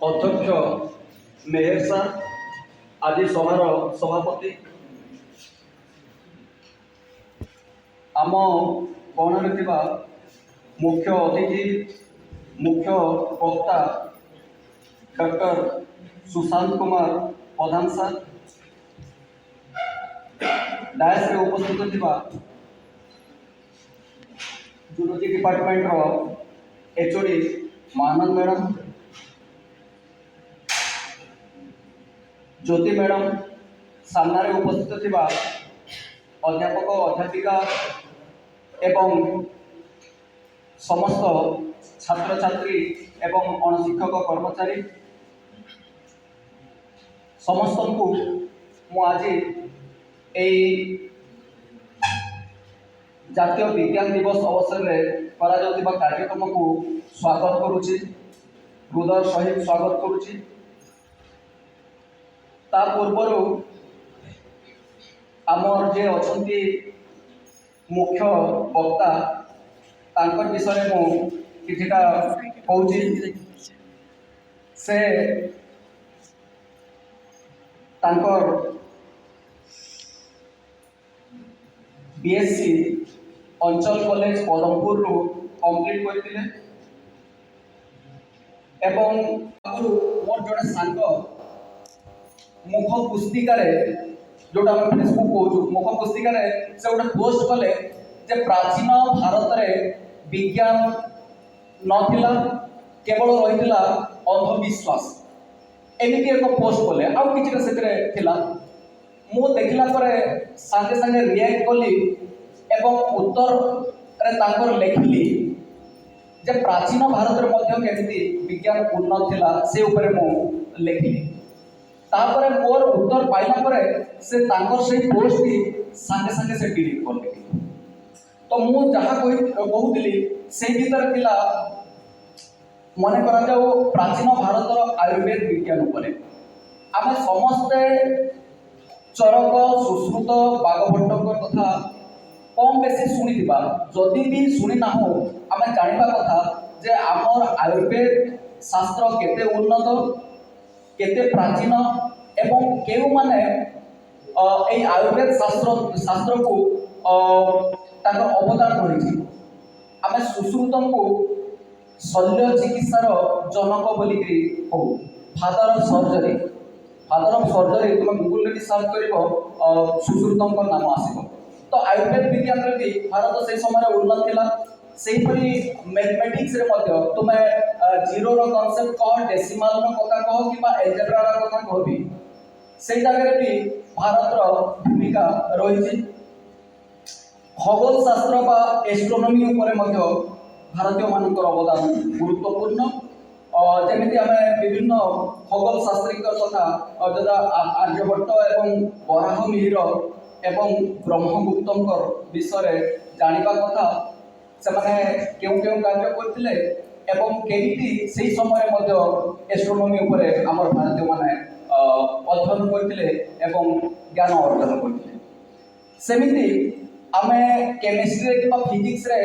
अध्यक्ष मेहर सार आज सभार सभापति आम गणर मुख्य अतिथि मुख्य वक्ता डॉक्टर सुशांत कुमार प्रधान सार डायस रे उपस्थित थिबा जूलॉजी डिपार्टमेंट रो एचओडी महानंद मैडम ज्योति मैडम सामने उपस्थित थिबा अध्यापक अध्यापिका एवं समस्त छात्र छात्री एवं अणशिक्षक कर्मचारी समस्त को मु आज जातीय विज्ञान दिवस अवसर में करा जाउतिबा कार्यक्रम को स्वागत करुछि, हृदय सहित स्वागत करुछि। ता पूर्वर आमर जे अछंती मुख्य वक्ता तांकर विषय मु किछिटा कहूछि। से तांकर बीएससी अंचल कॉलेज पदमपुर रु कंप्लीट करथिले एवं मोर जड़े सांग मुख पुस्तिका जोटा हम फेसबुक कहूँ मुख पुस्तिका से गोटे पोस्ट कले जे प्राचीन भारत में विज्ञान नथिला केवल रही अंधविश्वास एमती एक पोस्ट कले आउ कि मु देखला सागे सागे रिएक्ट कली एवं उत्तर लिखिली जे प्राचीन भारत में केमती विज्ञान उन्नत थिला से ऊपर मु लिखिली। तापर मोर उत्तर पाइला परे से तांकर से पोस्ट भी सागे सागे से डिलीट कर देली। तो मु जहाँ कहूली से भीतर थिला मन करा जाओ प्राचीन भारत आयुर्वेद विज्ञान उपरे आमे समस्ते चरक सुश्रुत बागभट्टकर कथा कम बेसी शुणी जदि भी शुणी ना हो आमे जानिबा कथा जे आमर आयुर्वेद शास्त्र केते उन्नत केते प्राचीन एवं केउ माने ए आयुर्वेद शास्त्र को ताकर अवदान रही। आमे सुश्रुतम को शल्य चिकित्सार जनक बोली कहू फादर ऑफ सर्जरी तुम गूगल रे सर्च कर सुश्रुतम नाम आसो। तो आयुर्वेद विज्ञान भी भारत से समय उन्नत थिला। सेहीपरि मैथमेटिक्स रे मध्य तुमे जीरो रो कांसेप्ट कह डेसिमल रो कथा कह किबा एल्जेब्रा रो कथा कह भी से जगह भी भारत रो भूमिका रही। खगोल शास्त्र बा एस्ट्रोनॉमी ऊपर मध्य भारतीय मानकर अवदान गुरुत्वपूर्ण। जमीती आम विभिन्न खगोल शास्त्री कथा जदा आर्यभट्ट एवं बराह मिहिर एवं ब्रह्मगुप्त विषय जानिबा कथा से माने केउ केउ कार्य करथिले एवं केमिति सेही समय मध्य एस्ट्रोनॉमी ऊपर हमर भारतीय माने अध्ययन करथिले एवं ज्ञान अर्जन करथिले। सेमिति आमे केमिस्ट्री किबा फिजिक्स रे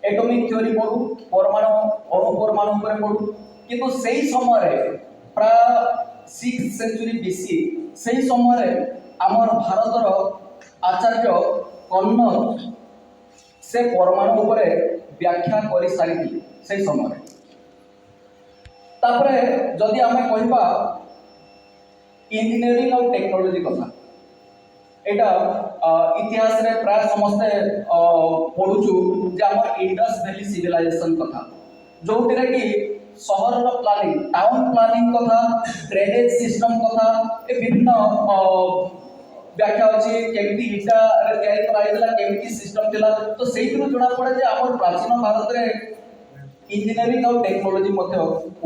एटॉमिक थ्योरी पढ़ू परमाणु अणु परमाणु पर पढ़ू किंतु सेही समय प्राय 6th सेंचुरी बीसी सेही समय आमर भारतर आचार्य कन्नद से परमाणु पर व्याख्या कर सारी से समय। तापरे जदि आमे कहबा इंजीनियरिंग और टेक्नोलॉजी कथा एटा इतिहास रे प्राय समस्ते पढ़ुचु जे हमर इंडस वैली सिविलाइजेशन कथा जो कि शहर प्लानिंग टाउन प्लानिंग कथा ड्रेनेज सिस्टम कथा ए विभिन्न व्याख्या अछि केमिति इटा रे तयारी कराइला केमिति सिस्टम थिला। तो सेही जणा पड़े जे हमर प्राचीन भारत रे इंजीनियरिंग और टेक्नोलॉजी मध्य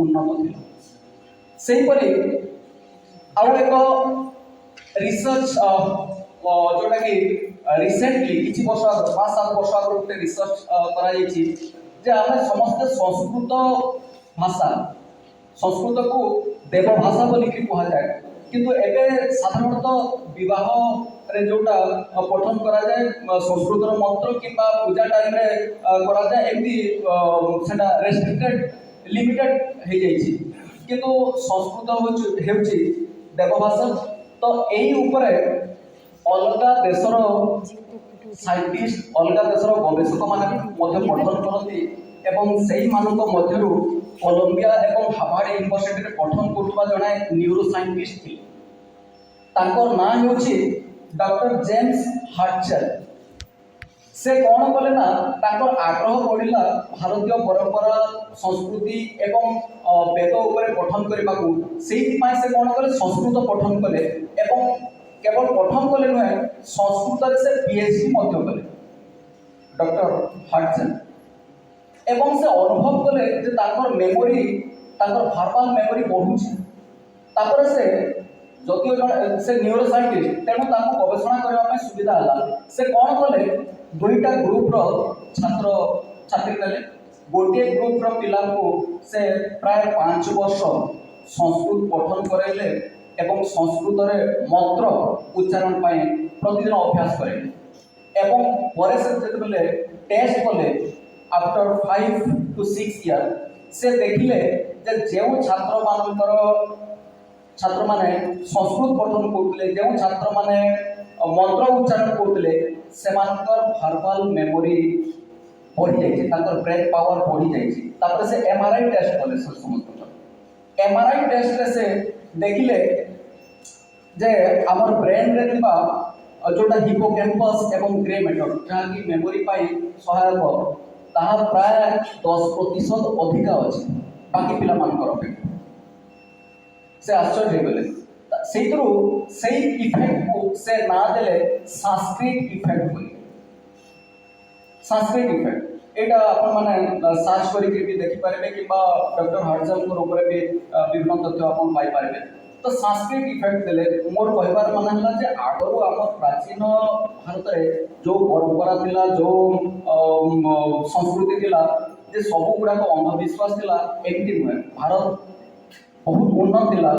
उन्नत थिला। सेही परि आउ एक रिसर्च जोटा कि रिसेंटली किछि वर्ष 5-7 वर्ष आगु गोटे रिसर्च करा जायछि जे आमे समस्त संस्कृत भाषा संस्कृत को देव भाषा बोली कहा जाए किंतु एबे साधारणतः विवाह रे जोटा पठन करा जाए संस्कृत मंत्र किंबा पूजा टाइम रे करा जाए एमती सेटा रेस्ट्रिक्टेड लिमिटेड हे जायछि କିନ୍ତୁ ସଂସ୍କୃତ ହେଉଛି ଦେବଭାଷା। ତ ଏଇ ଉପରେ ଅଲଗା ଦେଶର ସାଇଣ୍ଟିଷ୍ଟ ଅଲଗା ଦେଶର ଗବେଷକମାନେ ମଧ୍ୟ ପଠନ କରନ୍ତି ଏବଂ ସେଇମାନଙ୍କ ମଧ୍ୟରୁ କଲମ୍ବିଆ ଏବଂ ହାର୍ଭାର୍ଡ ୟୁନିଭର୍ସିଟିରେ ପଠନ କରୁଥିବା ଜଣେ ନ୍ୟୁରୋ ସାଇଣ୍ଟିଷ୍ଟ ଥିଲେ। ତାଙ୍କର ନାଁ ହେଉଛି ଡକ୍ଟର ଜେମ୍ସ ହାର୍ଟଚେଲ୍। ସେ କ'ଣ କଲେ ନା ତାଙ୍କର ଆଗ୍ରହ ବଢ଼ିଲା ଭାରତୀୟ ପରମ୍ପରା ସଂସ୍କୃତି ଏବଂ ବେଦ ଉପରେ ପଠନ କରିବାକୁ। ସେଇଥିପାଇଁ ସେ କ'ଣ କଲେ ସଂସ୍କୃତ ପଠନ କଲେ ଏବଂ କେବଳ ପଠନ କଲେ ନୁହେଁ ସଂସ୍କୃତରେ ସେ PhD ମଧ୍ୟ କଲେ ଡକ୍ଟର ହାର୍ଟଚେଲ୍। ଏବଂ ସେ ଅନୁଭବ କଲେ ଯେ ତାଙ୍କର ମେମୋରି ତାଙ୍କର ଭାର୍ବାଲ ମେମୋରି ବଢ଼ୁଛି। ତାପରେ ସେ ଯଦିଓ ଜଣେ ସେ ନ୍ୟୁରୋ ସାଇଣ୍ଟିଷ୍ଟ ତେଣୁ ତାଙ୍କୁ ଗବେଷଣା କରିବା ପାଇଁ ସୁବିଧା ହେଲା। ସେ କ'ଣ କଲେ ଦୁଇଟା ଗ୍ରୁପର ଛାତ୍ର ଛାତ୍ରୀ ନେଲେ। ଗୋଟିଏ ଗ୍ରୁପର ପିଲାଙ୍କୁ ସେ ପ୍ରାୟ 5 ବର୍ଷ ସଂସ୍କୃତ ପଠନ କରାଇଲେ ଏବଂ ସଂସ୍କୃତରେ ମନ୍ତ୍ର ଉଚ୍ଚାରଣ ପାଇଁ ପ୍ରତିଦିନ ଅଭ୍ୟାସ କରାଇଲେ ଏବଂ ପରେ ସେ ଯେତେବେଳେ ଟେଷ୍ଟ କଲେ ଆଫ୍ଟର 5 to 6 ଇୟର୍ ସେ ଦେଖିଲେ ଯେ ଯେଉଁ ଛାତ୍ରମାନେ ସଂସ୍କୃତ ପଠନ କରୁଥିଲେ, ଯେଉଁ ଛାତ୍ରମାନେ ମନ୍ତ୍ର ଉଚ୍ଚାରଣ କରୁଥିଲେ ସେମାନଙ୍କର ଭାର୍ବାଲ ମେମୋରି ବଢ଼ିଯାଇଛି, ତାଙ୍କର ବ୍ରେନ୍ ପାୱାର ବଢ଼ିଯାଇଛି। ତାପରେ ସେ MRI ଟେଷ୍ଟ କଲେ ସେ ସମସ୍ତଙ୍କର। MRI ଟେଷ୍ଟରେ ସେ ଦେଖିଲେ ଯେ ଆମର ବ୍ରେନ୍ରେ ଥିବା ଯେଉଁଟା ହିପୋକ୍ୟାମ୍ପସ୍ ଏବଂ ଗ୍ରେ ମ୍ୟାଟର ଯାହାକି ମେମୋରି ପାଇଁ ସହାୟକ, ତାହା ପ୍ରାୟ 10% ଅଧିକା ଅଛି ବାକି ପିଲାମାନଙ୍କର ଅପେକ୍ଷା। ସେ ଆଶ୍ଚର୍ଯ୍ୟ ହେଇଗଲେ। ସେଇଥିରୁ ସେଇ ଇଫେକ୍ଟକୁ ସେ ନାଁ ଦେଲେ ସାଂସ୍କ୍ରିଟ ଇଫେକ୍ଟ ବୋଲି। ସାଂସ୍କ୍ରିଟ ଇଫେକ୍ଟ ଏଇଟା ଆପଣମାନେ ସର୍ଚ୍ଚ କରିକି ବି ଦେଖିପାରିବେ କିମ୍ବା ଡକ୍ଟର ହାର୍ଟଚେଲ୍ଙ୍କ ଉପରେ ବି ବିଭିନ୍ନ ତଥ୍ୟ ଆପଣ ପାଇପାରିବେ। ତ ସାଂସ୍କ୍ରିଟ ଇଫେକ୍ଟ ଦେଲେ ମୋର କହିବାର ମାନେ ହେଲା ଯେ ଆଗରୁ ଆମ ପ୍ରାଚୀନ ଭାରତରେ ଯେଉଁ ପରମ୍ପରା ଥିଲା, ଯେଉଁ ସଂସ୍କୃତି ଥିଲା, ଯେ ସବୁ ଗୁଡ଼ାକ ଅନ୍ଧବିଶ୍ୱାସ ଥିଲା ଏମିତି ନୁହେଁ। ଭାରତ ବହୁତ ଉନ୍ନତ ଥିଲା।